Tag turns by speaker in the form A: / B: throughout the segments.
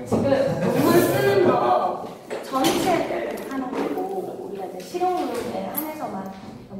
A: 지금 논문 쓰는 거 전체를 하는 거고 우리가 이제 실용론에 한해서만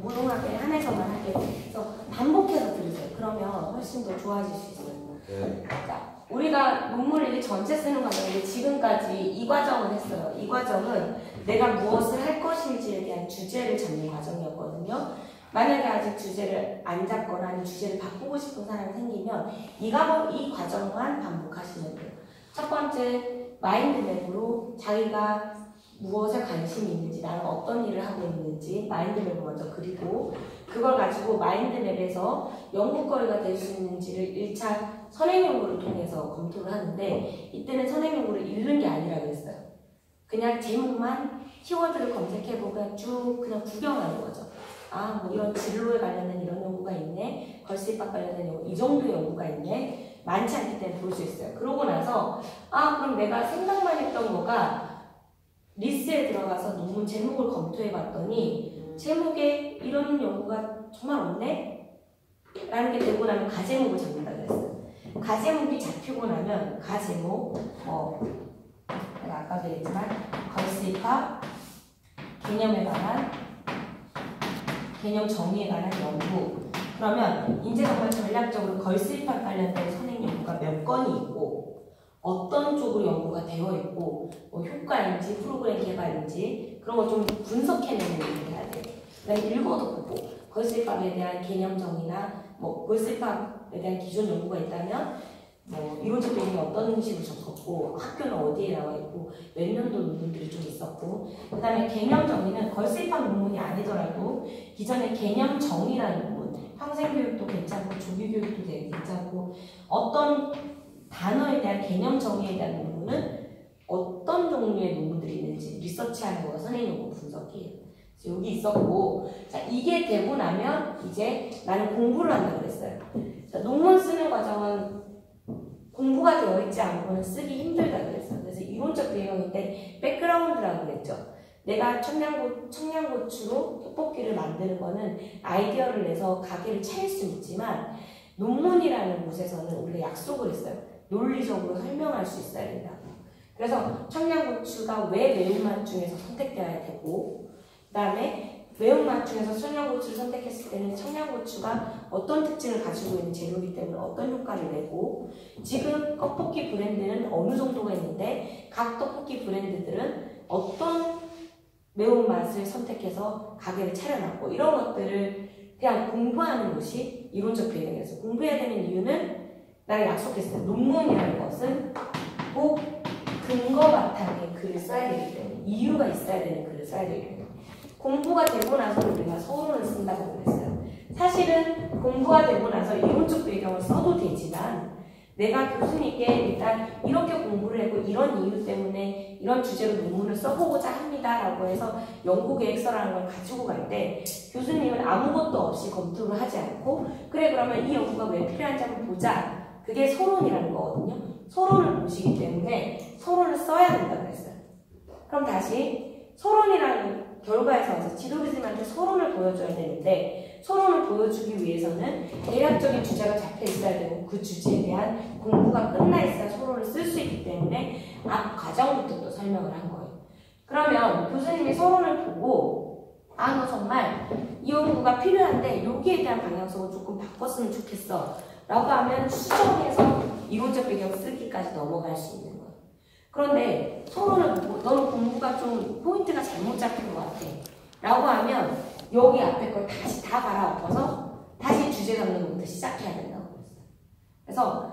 A: 무용학에 한해서만 하게 그래서 반복해서 들으세요. 그러면 훨씬 더 좋아질 수 있어요.
B: 네.
A: 자, 우리가 논문을 전체 쓰는 과정인데 지금까지 이 과정을 했어요. 이 과정은 내가 무엇을 할 것인지에 대한 주제를 잡는 과정이었거든요. 만약에 아직 주제를 안 잡거나 아니면 주제를 바꾸고 싶은 사람이 생기면 이 과정만 반복하시면 돼요. 첫 번째, 마인드맵으로 자기가 무엇에 관심이 있는지, 나는 어떤 일을 하고 있는지 마인드맵을 먼저 그리고 그걸 가지고 마인드맵에서 연구거리가 될 수 있는지를 1차 선행연구를 통해서 검토를 하는데 이때는 선행연구를 읽는 게 아니라 그랬어요. 그냥 제목만 키워드를 검색해보고 쭉 그냥 구경하는 거죠. 아, 뭐 이런 진로에 관련된 이런 연구가 있네. 걸스힙학 관련된 연구, 이 정도의 연구가 있네. 많지 않기 때문에 볼 수 있어요. 그러고 나서 아, 그럼 내가 생각만 했던 거가 리스트에 들어가서 논문 제목을 검토해 봤더니 제목에 이런 연구가 정말 없네? 라는 게 되고 나면 가제목을 잡는다 그랬어요. 가제목이 잡히고 나면 가제목 내가 아까도 얘기했지만 걸스힙학 개념에 관한 개념 정의에 관한 연구 그러면 이제 정말 전략적으로 걸스힙학 관련된 선행 연구가 몇 건이 있고 어떤 쪽으로 연구가 되어 있고 뭐 효과인지 프로그램 개발인지 그런 걸 좀 분석해내는 일을 해야 돼요. 그다음에 읽어도 보고 걸스힙학에 대한 개념 정의나 뭐 걸스힙학에 대한 기존 연구가 있다면 뭐 이론적 배경이 어떤 식으로 적었고 학교는 어디에 나와 있고 몇 년도 논문들이 좀 있었고 그 다음에 개념 정의는 걸스힙학 논문이 아니더라도 기존의 개념 정의라는 논문 평생교육도 괜찮고 조기교육도 되게 괜찮고 어떤 단어에 대한 개념 정의에 대한 논문은 어떤 종류의 논문들이 있는지 리서치하는 거가 선행연구 분석이에요. 그래서 여기 있었고 자 이게 되고 나면 이제 나는 공부를 한다고 그랬어요. 자, 논문 쓰는 과정은 공부가 되어 있지 않고는 쓰기 힘들다 그랬어요. 그래서 이론적 배경인데 백그라운드라고 그랬죠. 내가 청양고추로 떡볶이를 만드는 거는 아이디어를 내서 가게를 차릴 수 있지만 논문이라는 곳에서는 우리가 약속을 했어요. 논리적으로 설명할 수 있어야 된다고. 그래서 청양고추가 왜 매운맛 중에서 선택되어야 되고 그 다음에 매운맛 중에서 청양고추를 선택했을 때는 청양고추가 어떤 특징을 가지고 있는 재료이기 때문에 어떤 효과를 내고 지금 떡볶이 브랜드는 어느 정도가 있는데 각 떡볶이 브랜드들은 어떤 매운맛을 선택해서 가게를 차려놨고 이런 것들을 그냥 공부하는 것이 이론적 배경이었어요. 공부해야 되는 이유는 나는 약속했어요. 논문이라는 것은 꼭 근거 바탕에 글을 써야 되기 때문에 이유가 있어야 되는 글을 써야 되기 때문에 공부가 되고 나서 우리가 서론을 쓴다고 그랬어요. 사실은 공부가 되고 나서 이론적 배경을 써도 되지만 내가 교수님께 일단 이렇게 공부를 했고 이런 이유 때문에 이런 주제로 논문을 써보고자 합니다 라고 해서 연구계획서라는 걸 가지고 갈 때 교수님은 아무것도 없이 검토를 하지 않고 그래 그러면 이 연구가 왜 필요한지 한번 보자 그게 서론이라는 거거든요. 서론을 보시기 때문에 서론을 써야 된다고 했어요. 그럼 다시 서론이라는 결과에서 와서 지도교수님한테 서론을 보여줘야 되는데 서론을 보여주기 위해서는 대략적인 주제가 잡혀 있어야 되고 그 주제에 대한 공부가 끝나 있어야 서론을 쓸 수 있기 때문에 앞 과정부터 또 설명을 한 거예요. 그러면 교수님이 서론을 보고 아, 너 정말 이 연구가 필요한데 여기에 대한 방향성을 조금 바꿨으면 좋겠어 라고 하면 수정해서 이론적 배경 쓰기까지 넘어갈 수 있는 거예요. 그런데 서론을 보고 너는 공부가 좀 포인트가 잘못 잡힌 것 같아 라고 하면 여기 앞에 걸 다시 다 갈아엎어서 다시 주제 잡는 것부터 시작해야 된다고 그랬어요. 그래서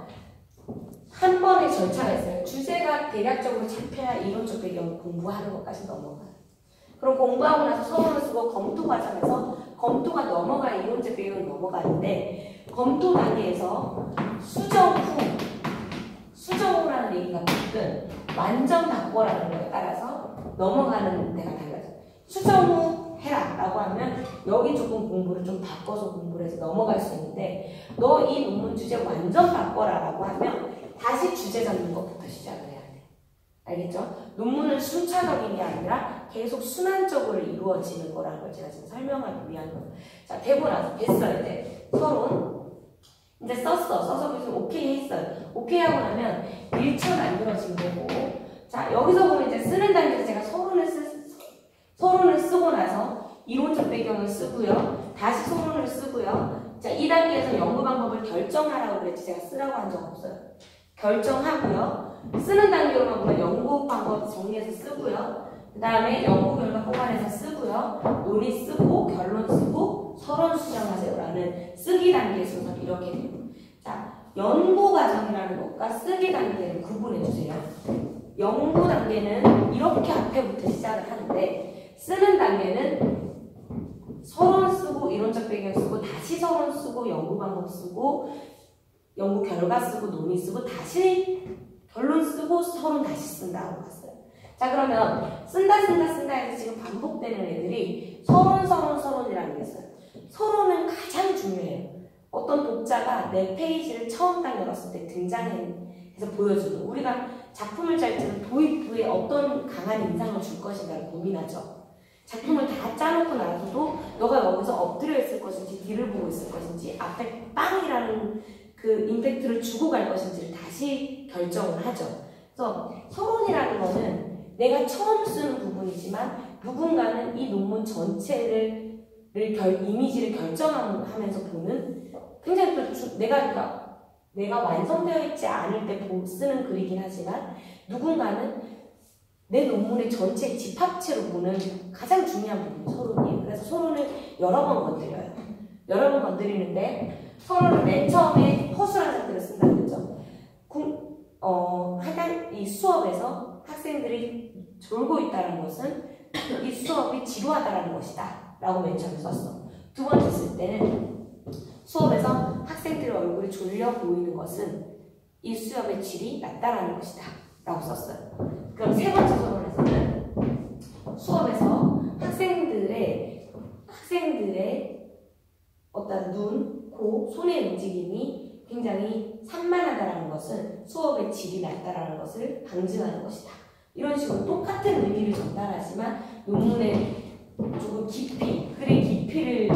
A: 한 번의 절차가 있어요. 주제가 대략적으로 잡혀야 이론적 배경 공부하는 것까지 넘어가요. 그럼 공부하고 나서 서론을 쓰고 검토 과정에서 검토가 넘어가야 이론적 배경을 넘어가는데 검토 단계에서 수정 후라는 얘기가 뭐든 완전 바꿔라는 거에 따라서 넘어가는 데가 달라져요. 수정 후 해라 라고 하면 여기 조금 공부를 좀 바꿔서 공부를 해서 넘어갈 수 있는데 너 이 논문 주제 완전 바꿔라 라고 하면 다시 주제 잡는 것부터 시작을 해야 돼. 알겠죠? 논문은 순차적인 게 아니라 계속 순환적으로 이루어지는 거라는 걸 제가 지금 설명하기 위한 거예요. 자, 되고 나서 됐어요. 이제 서론 이제 써서 교수님 오케이 했어요. 오케이 하고 나면 1차 만들어진 거고, 자 여기서 보면 이제 쓰는 단계에서 제가 서론을 쓰고 나서 이론적 배경을 쓰고요, 다시 서론을 쓰고요. 자, 이 단계에서 연구 방법을 결정하라고 그랬지 제가 쓰라고 한 적 없어요. 결정하고요. 쓰는 단계로만 보면 연구 방법 정리해서 쓰고요. 그 다음에 연구 결과 뽑아내서 쓰고요. 논의 쓰고 결론 쓰고 서론 수정하세요라는 쓰기 단계 순서 이렇게 돼요. 자, 연구 과정이라는 것과 쓰기 단계를 구분해 주세요. 연구 단계는 이렇게 앞에부터 시작을 하는데, 쓰는 단계는 서론 쓰고 이론적 배경 쓰고 다시 서론 쓰고 연구 방법 쓰고 연구 결과 쓰고 논의 쓰고 다시 결론 쓰고 서론 다시 쓴다고 봤어요. 자, 그러면 쓴다 해서 지금 반복되는 애들이 서론이라는 게 있어요. 서론은 가장 중요해요. 어떤 독자가 내 페이지를 처음 딱 열었을 때 등장해서 보여주는, 우리가 작품을 짤 때는 도입부에 어떤 강한 인상을 줄 것인가를 고민하죠. 작품을 다 짜놓고 나서도 너가 여기서 엎드려 있을 것인지 뒤를 보고 있을 것인지 앞에 빵이라는 그 임팩트를 주고 갈 것인지를 다시 결정을 하죠. 그래서 서론이라는 거는 내가 처음 쓰는 부분이지만 누군가는 이 논문 전체를 이미지를 결정하면서 보는, 굉장히 또 내가 완성되어 있지 않을 때 쓰는 글이긴 하지만 누군가는 내 논문의 전체 집합체로 보는 가장 중요한 부분이 서론이에요. 그래서 서론을 여러 번 건드려요. 여러 번 건드리는데, 서론을 맨 처음에 허술한 상태로 쓴다고 했죠. 이 수업에서 학생들이 졸고 있다는 것은 이 수업이 지루하다는 것이다 라고 맨 처음에 썼어. 두 번째 쓸 때는 수업에서 학생들의 얼굴이 졸려 보이는 것은 이 수업의 질이 낮다라는 것이다 라고 썼어요. 그럼 세 번째 서론에서는 수업에서 학생들의 어떤 눈, 코, 손의 움직임이 굉장히 산만하다라는 것은 수업의 질이 낮다라는 것을 방증하는 것이다. 이런 식으로 똑같은 의미를 전달하지만 논문의 조금 깊이, 글의 깊이를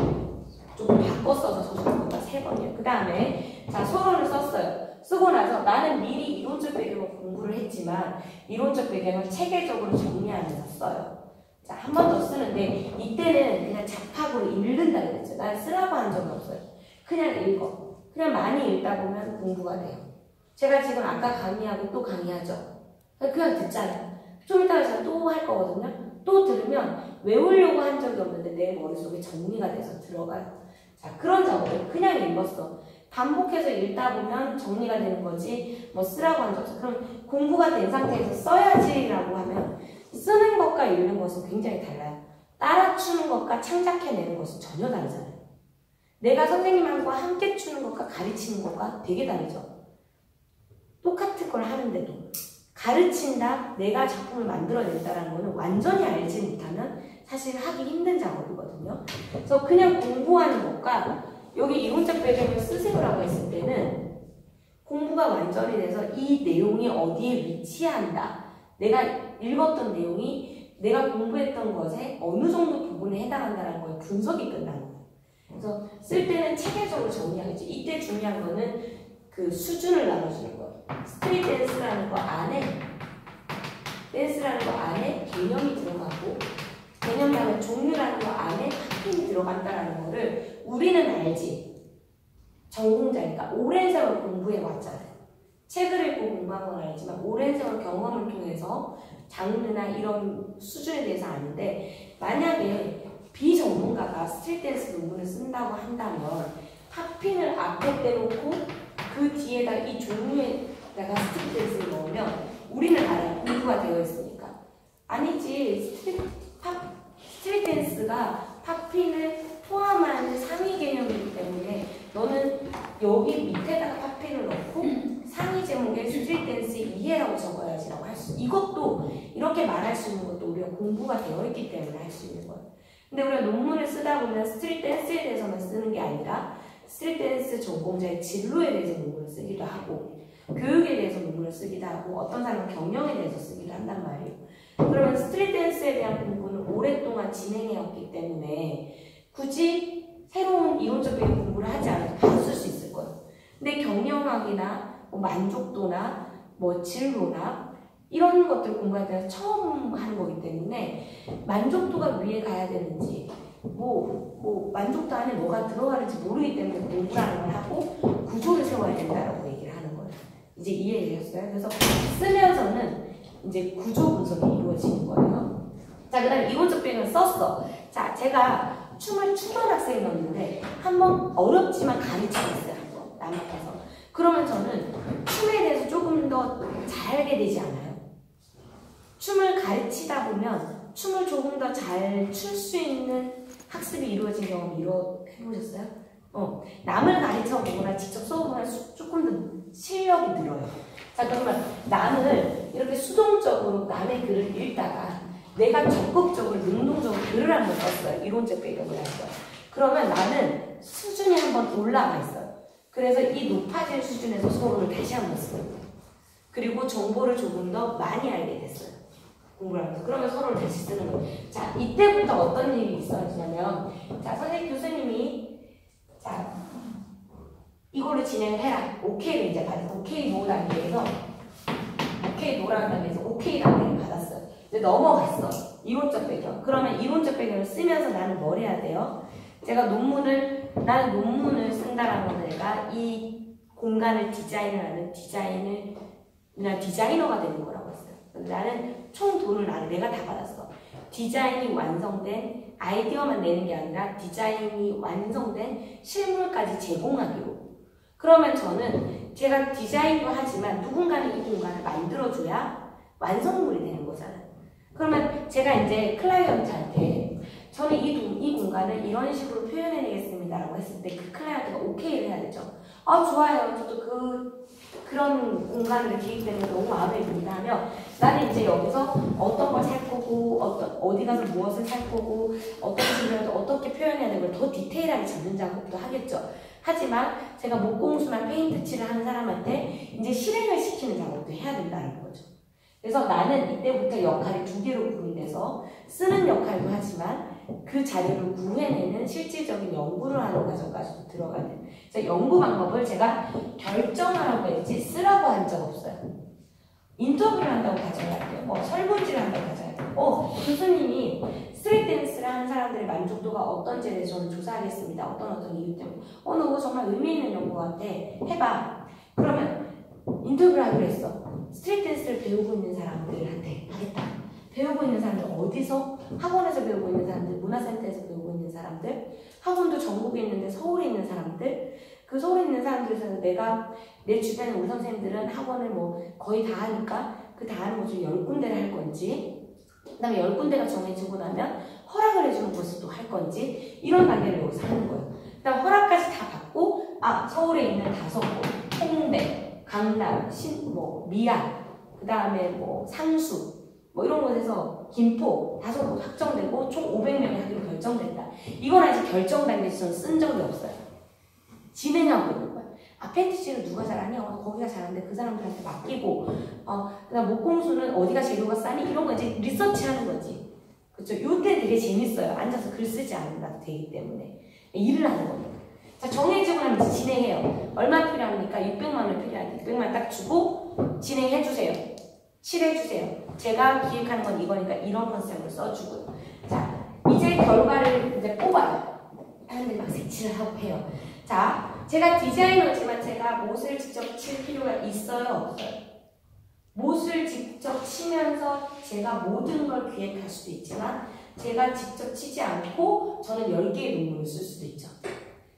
A: 조금 바꿔 써서 소설한 거가 세 번이에요. 그 다음에 자, 서론을 썼어요. 쓰고 나서 나는 미리 이론적 배경을 공부를 했지만 이론적 배경을 체계적으로 정리하면서 써요. 자, 한 번 더 쓰는데 이때는 그냥 잡학으로 읽는다 그랬죠. 난 쓰라고 한 적은 없어요. 그냥 읽어. 그냥 많이 읽다 보면 공부가 돼요. 제가 지금 아까 강의하고 또 강의하죠. 그냥 듣잖아요. 좀 이따가 제가 또 할 거거든요. 또 들으면 외우려고 한 적이 없는데 내 머릿속에 정리가 돼서 들어가요. 자, 그런 작업을 그냥 읽었어. 반복해서 읽다 보면 정리가 되는 거지 뭐 쓰라고 한 적 없어. 그럼 공부가 된 상태에서 써야지라고 하면 쓰는 것과 읽는 것은 굉장히 달라요. 따라추는 것과 창작해내는 것은 전혀 다르잖아요. 내가 선생님과 함께 추는 것과 가르치는 것과 되게 다르죠. 똑같은 걸 하는데도 가르친다, 내가 작품을 만들어낸다라는 거는 완전히 알지 못하면 사실 하기 힘든 작업이거든요. 그래서 그냥 공부하는 것과 여기 이론적 배경을 쓰세요라고 했을 때는 공부가 완전히 돼서 이 내용이 어디에 위치한다. 내가 읽었던 내용이 내가 공부했던 것에 어느 정도 부분에 해당한다는 거에 분석이 끝나는 거예요. 그래서 쓸 때는 체계적으로 정리하겠죠. 이때 중요한 거는 그 수준을 나눠주는 거예요. 스트릿 댄스라는 거 안에 개념이 들어가고 개념이라는 종류라는 거 안에 팝핀이 들어간다라는 거를 우리는 알지. 전공자니까 오랜 세월 공부해 왔잖아요. 책을 읽고 공부한 건 알지만 오랜 세월 경험을 통해서 장르나 이런 수준에 대해서 아는데, 만약에 비전문가가 스트릿 댄스 논문을 쓴다고 한다면 팝핀을 앞에 떼놓고 그 뒤에다 이 종류에다가 스트릿 댄스를 넣으면 우리는 알아요. 공부가 되어 있으니까. 아니지. 스트릿 댄스가 팝핀을 포함하는 상위 개념이기 때문에 너는 여기 밑에다가 팝핀을 넣고 상위 제목에 스트릿 댄스 이해라고 적어야지라고 할 수, 이것도 이렇게 말할 수 있는 것도 우리가 공부가 되어 있기 때문에 할 수 있는 거예요. 근데 우리가 논문을 쓰다 보면 스트릿 댄스에 대해서만 쓰는 게 아니라 스트릿 댄스 전공자의 진로에 대해서 논문을 쓰기도 하고 교육에 대해서 논문을 쓰기도 하고 어떤 사람은 경영에 대해서 쓰기도 한단 말이에요. 그러면 스트릿 댄스에 대한 공부는 오랫동안 진행해왔기 때문에 굳이 새로운 이론적인 공부를 하지 않아도 바로 쓸 수 있을 거예요. 근데 완성학이나 뭐 만족도나 뭐 진로나 이런 것들 공부할 때는 처음 하는 거기 때문에 만족도가 위에 가야 되는지 만족도 안에 뭐가 들어가는지 모르기 때문에 공부라는 걸 하고 구조를 세워야 된다라고 얘기를 하는 거예요. 이제 이해되셨어요? 그래서 쓰면서는 이제 구조 분석이 이루어지는 거예요. 자, 그 다음에 이론적 배경을 썼어. 자, 제가 춤을 추던 학생이었는데 한번 어렵지만 가르치겠어요. 한번 남 앞에서. 그러면 저는 춤에 대해서 조금 더 잘 알게 되지 않아요? 춤을 가르치다 보면 춤을 조금 더 잘 출 수 있는 학습이 이루어진 경험 해보셨어요? 남을 가르쳐 보거나 직접 써보면 조금 더 실력이 늘어요. 자, 그러면 남을 이렇게 수동적으로 남의 글을 읽다가 내가 적극적으로 능동적으로 글을 한번 썼어요. 이론적 배경을 할 거예요. 그러면 나는 수준이 한번 올라가 있어요. 그래서 이 높아진 수준에서 서로를 다시 한번 쓰고 그리고 정보를 조금 더 많이 알게 됐어요. 공부를 하면서. 그러면 서로를 다시 쓰는 거예요. 자, 이때부터 어떤 일이 있어지냐면 자, 선생님 교수님이 자, 이걸로 진행을 해라. 오케이를 이제 받았어. 오케이 노 단계에서 오케이 노라는 단계에서 오케이 단계를 받았어요. 이제 넘어갔어. 이론적 배경. 그러면 이론적 배경을 쓰면서 나는 뭘 해야 돼요? 나는 논문을 쓴다라는 건 내가 이 공간을 디자인을 하는 디자이너가 되는 거라고 했어요. 나는 총 돈을 내가 다 받았어. 디자인이 완성된 아이디어만 내는 게 아니라 디자인이 완성된 실물까지 제공하기로. 그러면 저는 제가 디자인도 하지만 누군가는 이 공간을 만들어줘야 완성물이 되는 거잖아요. 그러면 제가 이제 클라이언트한테 저는 이 공간을 이런 식으로 표현해내겠습니다라고 했을 때 그 클라이언트가 오케이를 해야 되죠. 좋아요. 저도 그런 공간을 기획되는 게 너무 마음에 듭니다 하면 나는 이제 여기서 어떤 걸 살 거고 어디 가서 무엇을 살 거고 어떤 질문을 어떻게 표현해야 되는 걸 더 디테일하게 잡는 작업도 하겠죠. 하지만 제가 목공수나 페인트 칠을 하는 사람한테 이제 실행을 시키는 작업도 해야 된다는 거죠. 그래서 나는 이때부터 역할이 두 개로 구분돼서 쓰는 역할도 하지만 그 자료를 구해내는 실질적인 연구를 하는 과정까지도 들어가야 돼요. 그래서 연구 방법을 제가 결정하라고 했지 쓰라고 한 적 없어요. 인터뷰를 한다고 가정할게요. 설문지를 한다고 가정할게요. 교수님이 스트릿 댄스를 하는 사람들의 만족도가 어떤지에 대해서 저는 조사하겠습니다. 어떤 이유 때문에. 너 그거 정말 의미 있는 연구 같아. 해봐. 그러면 인터뷰를 하기로 했어. 스트릿 댄스를 배우고 있는 사람들한테 하겠다. 배우고 있는 사람들 어디서? 학원에서 배우고 있는 사람들, 문화센터에서 배우고 있는 사람들, 학원도 전국에 있는데 서울에 있는 사람들, 그 서울에 있는 사람들에서 내가 내 주변에 우리 선생님들은 학원을 거의 다 하니까 그 다 하는 것 중에 10군데를 할 건지, 그 다음에 10군데가 정해지고 나면 허락을 해주는 곳을 또 할 건지 이런 단계를 여기서 하는 거예요. 그 다음 허락까지 다 받고 서울에 있는 5곳, 홍대, 강남, 미안, 그 다음에 상수 이런 곳에서 김포 5곳 확정되고 총 500명이 하기로 결정된다. 이건 아직 결정 단계에서 저는 쓴 적이 없어요. 진행하고 있는 거야. 팬티지를 누가 잘하니? 거기가 잘하는데 그 사람들한테 맡기고 그다음 목공수는 어디가 재료가 싸니? 이런 거 이제 리서치하는 거지. 그렇죠? 이때 되게 재밌어요. 앉아서 글 쓰지 않아도 되기 때문에 일을 하는 겁니다. 자, 정해지고 나면 이제 진행해요. 얼마 필요합니까? 600만 원 필요한데 600만 원 딱 주고 진행해주세요. 칠해주세요. 제가 기획하는 건 이거니까 이런 컨셉을 써주고요. 자, 이제 결과를 이제 뽑아요. 사람들이 막 색칠을 하고 해요. 자, 제가 디자이너지만 제가 못을 직접 칠 필요가 있어요? 없어요? 못을 직접 치면서 제가 모든 걸 기획할 수도 있지만 제가 직접 치지 않고 저는 10개의 논문을 쓸 수도 있죠.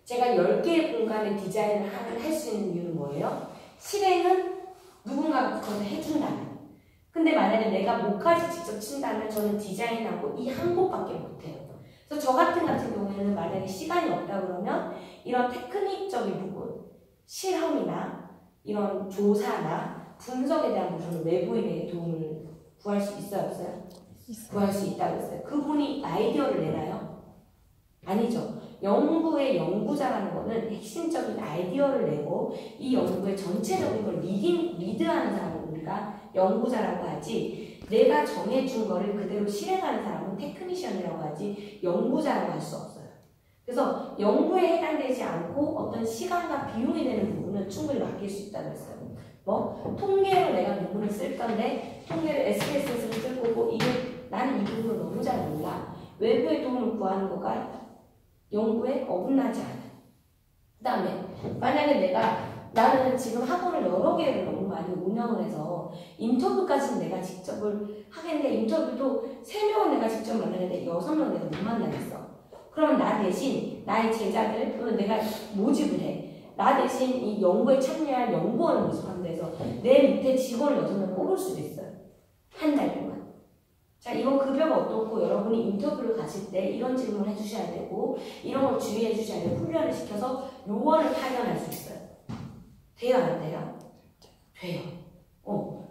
A: 제가 10개의 공간의 디자인을 할 수 있는 이유는 뭐예요? 실행은 누군가가 그것을 해준다면. 근데 만약에 내가 목까지 직접 친다면 저는 디자인하고 이 한 곳밖에 못해요. 그래서 저 같은 경우에는 만약에 시간이 없다 그러면 이런 테크닉적인 부분, 실험이나 이런 조사나 분석에 대한 부분을 외부인의 도움을 구할 수 있어요? 없어요? 구할 수 있다고 했어요. 그분이 아이디어를 내나요? 아니죠. 연구의 연구자라는 거는 핵심적인 아이디어를 내고 이 연구의 전체적인 걸 리드하는 사람을 우리가 연구자라고 하지, 내가 정해준 거를 그대로 실행하는 사람은 테크니션이라고 하지 연구자라고 할 수 없어요. 그래서 연구에 해당되지 않고 어떤 시간과 비용이 되는 부분은 충분히 맡길 수 있다고 했어요. 뭐 통계로 내가 논문을 쓸 건데 통계를 SPSS로 쓸 거고 나는 이 부분을 너무 잘 몰라. 외부의 도움을 구하는 거가 연구에 어긋나지 않아. 그 다음에 만약에 나는 지금 학원을 여러 개를 너무 많이 운영을 해서 인터뷰까지는 내가 직접을 하겠는데 인터뷰도 3명은 내가 직접 만나는데 6명은 내가 못 만나겠어. 그러면 나 대신 나의 제자들 또는 내가 모집을 해. 나 대신 이 연구에 참여할 연구원을 모집하면 돼서 내 밑에 직원을 6명 뽑을 수도 있어요. 한 달 동안. 자, 이건 급여가 어떻고 여러분이 인터뷰를 가실 때 이런 질문을 해주셔야 되고 이런 걸 주의해 주셔야 되고 훈련을 시켜서 요원을 파견할 수 있어요. 돼요, 안 돼요? 돼요.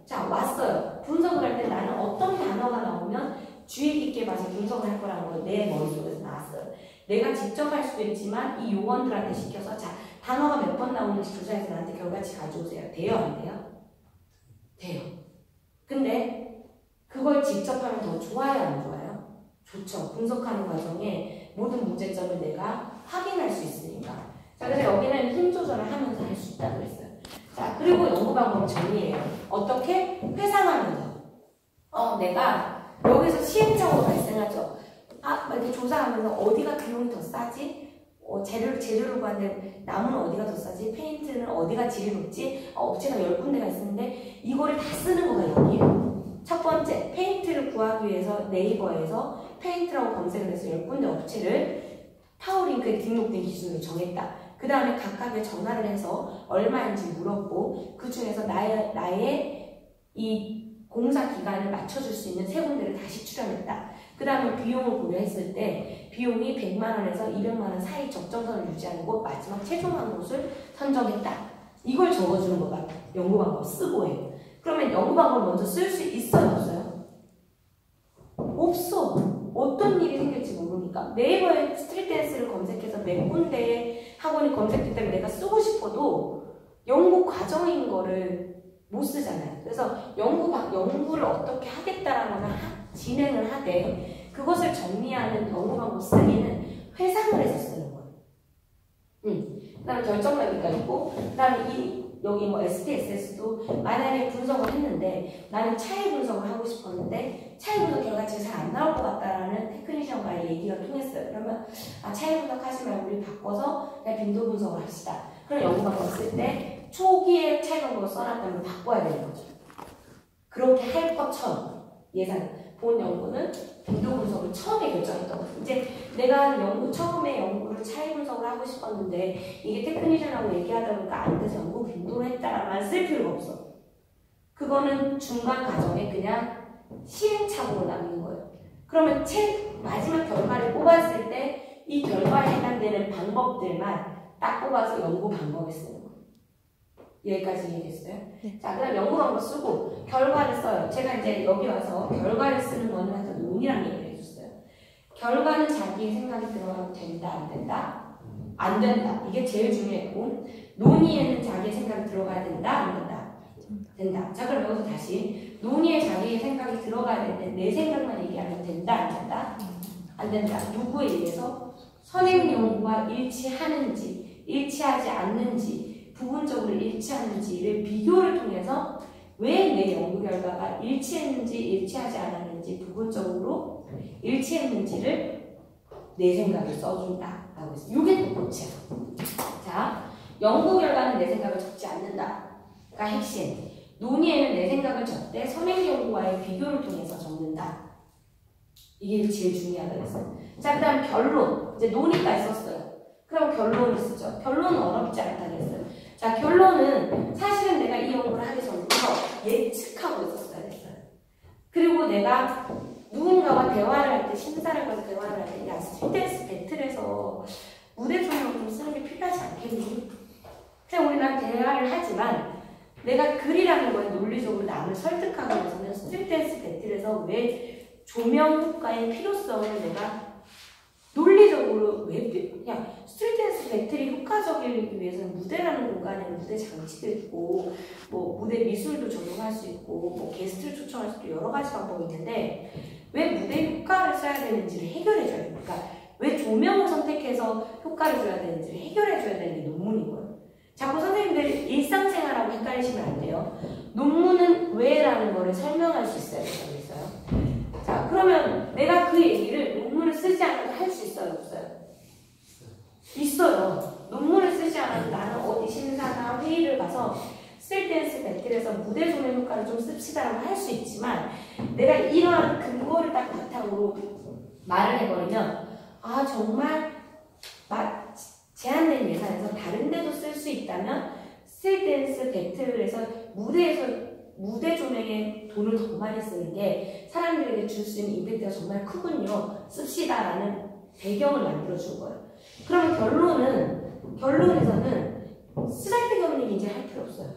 A: 자, 왔어요. 분석을 할 때 나는 어떤 단어가 나오면 주의 깊게 봐서 분석을 할 거라는 걸 내 머릿속에서 나왔어요. 내가 직접 할 수도 있지만 이 요원들한테 시켜서 자, 단어가 몇 번 나오는지 조사해서 나한테 결과치 가져오세요. 돼요, 안 돼요? 돼요. 근데 그걸 직접 하면 더 좋아요, 안 좋아요? 좋죠. 분석하는 과정에 모든 문제점을 내가 확인할 수 있으니까. 자, 그래서 여기는 힘 조절을 하면서 할 수 있다고 했어요. 자, 그리고 연구 방법 정리해요. 어떻게? 회상하면서. 내가 여기서 시행착오가 발생하죠. 막 이렇게 조사하면서 어디가 비용이 더 싸지? 재료를 구하는데 나무는 어디가 더 싸지? 페인트는 어디가 질이 높지? 업체가 10군데가 있었는데 이거를 다 쓰는 거가 여기예요. 첫 번째, 페인트를 구하기 위해서 네이버에서 페인트라고 검색을 해서 10군데 업체를 파워링크에 등록된 기준으로 정했다. 그 다음에 각각에 전화를 해서 얼마인지 물었고 그 중에서 나의 이 공사 기간을 맞춰줄 수 있는 3군데를 다시 출연했다. 그 다음에 비용을 고려했을 때 비용이 100만 원에서 200만 원 사이 적정선을 유지하는 곳 마지막 최종한 곳을 선정했다. 이걸 적어주는 거가 연구 방법 쓰고 해요. 그러면 연구 방법을 먼저 쓸 수 있어요, 없어요? 없어. 어떤 일이 생길지 모르니까. 네이버에 스트릿 댄스를 검색해서 몇 군데의 학원이 검색됐다고 내가 쓰고 싶어도 연구 과정인 거를 못 쓰잖아요. 그래서 연구를 어떻게 하겠다라거나 진행을 하되 그것을 정리하는 연구 방법 쓰기는 회상을 해서 쓰는 거예요. 그 다음에 결정력이가 있고, 그 다음에 여기 뭐 SPSS도 만약에 분석을 했는데 나는 차이 분석을 하고 싶었는데 차이 분석 결과치가 잘 안 나올 것 같다라는 테크니션과의 얘기가 통했어요. 그러면 차이 분석 하지 말고 우리 바꿔서 그냥 빈도 분석을 합시다. 그런 연구 방법 쓸 때 초기에 차이 방법을 써놨다면 바꿔야 되는 거죠. 그렇게 할 것처럼 본 연구는 빈도 분석을 처음에 결정했던 거예요. 이제 내가 처음에 연구를 차이 분석을 하고 싶었는데 이게 테크니션하고 얘기하다 보니까 안 돼서 연구 빈도로 했다라만 쓸 필요가 없어. 그거는 중간 과정에 그냥 시행착오로 남는 거예요. 그러면 마지막 결과를 뽑았을 때 이 결과에 해당되는 방법들만 딱 뽑아서 연구 방법에 쓰는 거예요. 여기까지 이해됐어요?
B: 네.
A: 자, 그 다음 연구 방법 쓰고 결과를 써요. 제가 이제 여기 와서 결과를 쓰는 거는 항상 논이라는 얘기를 해줬어요. 결과는 자기의 생각이 들어가도 된다, 안 된다? 안 된다. 이게 제일 중요했고, 논의에는 자기의 생각이 들어가야 된다, 안 된다? 된다. 자, 그럼 여기서 다시 논의에 자기의 생각이 들어가야 되는데 내 생각만 얘기하면 된다, 안 된다? 안 된다. 누구에 의해서? 선행 연구와 일치하는지, 일치하지 않는지, 부분적으로 일치하는지를 비교를 통해서 왜 내 연구 결과가 일치했는지 일치하지 않았는지 부분적으로 일치했는지를 내 생각을 써준다라고 했어요. 이게 또 꽃이야. 자, 연구 결과는 내 생각을 적지 않는다가 핵심. 논의에는 내 생각을 적되 선행 연구와의 비교를 통해서 적는다. 이게 제일 중요하다고 했어요. 자, 그 다음 결론. 이제 논의까지 썼어요. 그럼 결론을 쓰죠. 결론은 어렵지 않다고 했어요. 자, 결론은 사실은 내가 이 연구를 하기 전부터 예측하고 있었어야 됐어요. 그리고 내가 누군가와 대화를 할 때, 심사를 가서 대화를 할 때, 야, 스트릿댄스 배틀에서 무대 조명 좀 쓰는 게 필요하지 않겠니? 그냥 우리랑 대화를 하지만 내가 글이라는 거에 논리적으로 남을 설득하기 위해서는 스트릿댄스 배틀에서 왜 조명 효과의 필요성을 내가 논리적으로 그냥 스트릿댄스 배틀이 효과적이기 위해서는 무대라는 공간에는 무대 장치도 있고 뭐 무대 미술도 적용할 수 있고 뭐 게스트를 초청할 수도 여러 가지 방법이 있는데 왜 무대 효과를 써야 되는지를 해결해 줘야 돼요. 그러니까 왜 조명을 선택해서 효과를 줘야 되는지를 해결해 줘야 되는 게 논문이고요. 자꾸 선생님들이 일상생활하고 헷갈리시면 안 돼요. 논문은 왜라는 거를 설명할 수 있어야 되겠어요. 자, 그러면 내가 그 얘기를 논문을 쓰지 않아도 할 수 있어요, 없어요? 있어요. 논문을 쓰지 않아도 나는 어디 심사나 회의를 가서 스트릿 댄스 배틀에서 무대 조명 효과를 좀 씁시다라고 할 수 있지만 내가 이러한 근거를 딱 바탕으로 말을 해버리면 아 정말 제한된 예산에서 다른 데도 쓸 수 있다면 스트릿 댄스 배틀에서 무대 조명에 돈을 더 많이 쓰는 게 사람들에게 줄 수 있는 임팩트가 정말 크군요. 씁시다라는 배경을 만들어준 거예요. 그러면 결론에서는 쓰잘데기 이제 할 필요 없어요.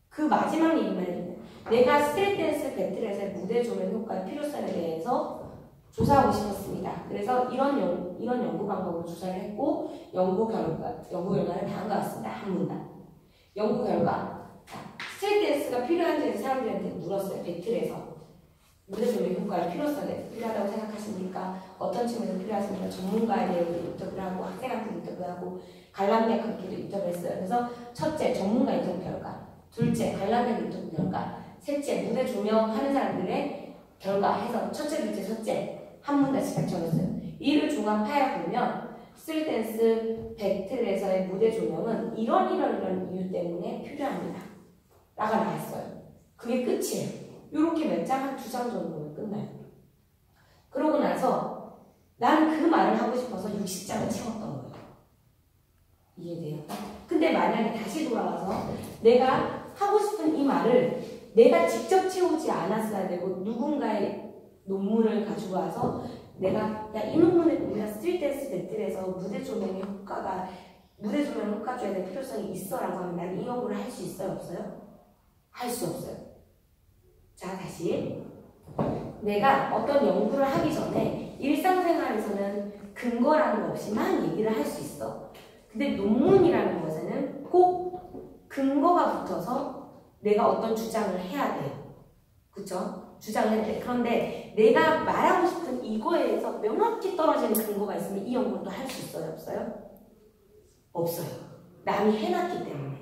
A: 그 마지막 얘기만 해주면 내가 스트릿 댄스 배틀에서의 무대 조명 효과의 필요성에 대해서 조사하고 싶었습니다. 그래서 이런 연구 방법으로 조사를 했고 연구 결과는 다음과 같습니다. 한 문단. 연구 결과. 스트릿 댄스가 필요한지 사람들한테 물었어요. 배틀에서. 무대 조명 효과의 필요성에 필요하다고 생각하십니까? 어떤 측면에서 필요하십니까? 전문가에 대해 인터뷰를 하고 학생한테 인터뷰하고 관람객한테도 인터뷰를 했어요. 그래서 첫째, 전문가 인터뷰 결과. 둘째, 관람객 인터뷰 결과. 셋째, 무대 조명하는 사람들의 결과 해서 첫째, 둘째, 셋째 한 문단씩 적었어요. 이를 종합하여 보면 스트릿 댄스 배틀에서의 무대 조명은 이런 이유 때문에 필요합니다. 라고 나왔어요. 그게 끝이에요. 이렇게 몇 장, 한 2장 정도면 끝나요. 그러고 나서 난 그 말을 하고 싶어서 60장을 채웠던 거예요. 이해돼요? 근데 만약에 다시 돌아와서 내가 하고 싶은 이 말을 내가 직접 채우지 않았어야 되고 누군가의 논문을 가지고 와서 내가 야, 이 논문에 보면 스트릿 댄스 배틀에서 무대 조명 효과줘야 될 필요성이 있어라고 하면 난 이 연구를 할 수 있어요? 없어요? 할 수 없어요. 자, 다시. 내가 어떤 연구를 하기 전에 일상생활에서는 근거라는 거 없이 막 얘기를 할 수 있어. 근데 논문이라는 것에는 꼭 근거가 붙어서 내가 어떤 주장을 해야 돼요. 그쵸? 주장을 해야 돼. 그런데 내가 말하고 싶은 이거에 대해서 명확히 떨어지는 근거가 있으면 이 연구를 또 할 수 있어요? 없어요? 없어요. 남이 해놨기 때문에.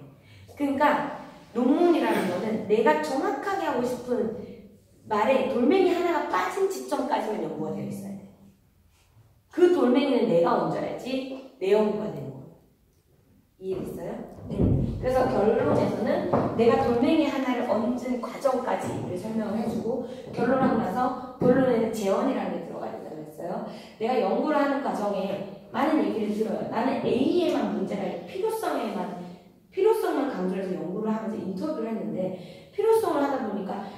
A: 그러니까 논문이라는 거는 내가 정확하게 하고 싶은 말에 돌멩이 하나가 빠진 지점까지만 연구가 되어 있어야 돼. 그 돌멩이는 내가 얹어야지 내 연구가 되는 거예요. 이해됐어요? 네. 그래서 결론에서는 내가 돌멩이 하나를 얹은 과정까지를 설명을 해주고 결론하고 나서 결론에는 재원이라는 게 들어가 있다고 했어요. 내가 연구를 하는 과정에 많은 얘기를 들어요. 나는 A에만 문제가 아니라 필요성만 강조해서 연구를 하면서 인터뷰를 했는데 필요성을 하다 보니까 야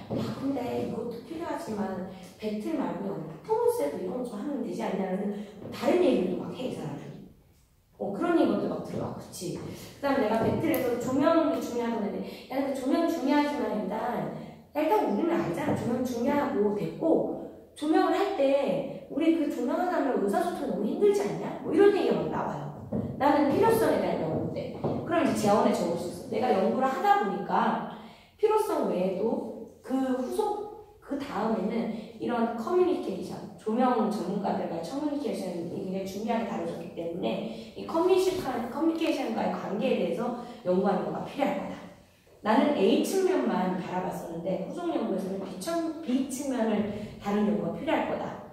A: 근데 이것도 필요하지만 배틀 말고 퍼포먼스에도 이런 거 좀 하면 되지 않냐는 다른 얘기를 막 해 이 사람들이. 그런 얘기도 막 들어가. 그치. 그 다음에 내가 배틀에서 조명이 중요하다는데 야 근데 조명 중요하지만 일단 우리는 알잖아. 조명 중요하고 됐고 조명을 할 때 우리 그 조명하는 사람들 의사소통이 너무 힘들지 않냐? 뭐 이런 얘기가 막 나와요. 나는 필요성에 대한 연구인데 그럼 이제 재원에 적을 수 있어. 내가 연구를 하다 보니까 필요성 외에도 그 다음에는 이런 커뮤니케이션, 조명 전문가들과의 커뮤니케이션이 굉장히 중요하게 다뤄졌기 때문에 이 커뮤니케이션과의 관계에 대해서 연구하는 거가 필요할 거다. 나는 A 측면만 바라봤었는데 후속 연구에서는 B 측면을 다루는 연구가 필요할 거다.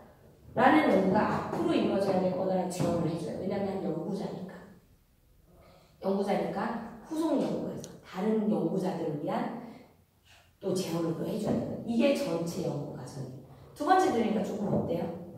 A: 라는 연구가 앞으로 이루어져야 될 거다라는 지원을 해줘요. 왜냐하면 연구자니까 후속 연구에서 다른 연구자들을 위한 또 제언을 또 해줘야 돼요. 이게 전체 연구 과정이에요. 두 번째 들으니까 조금 어때요?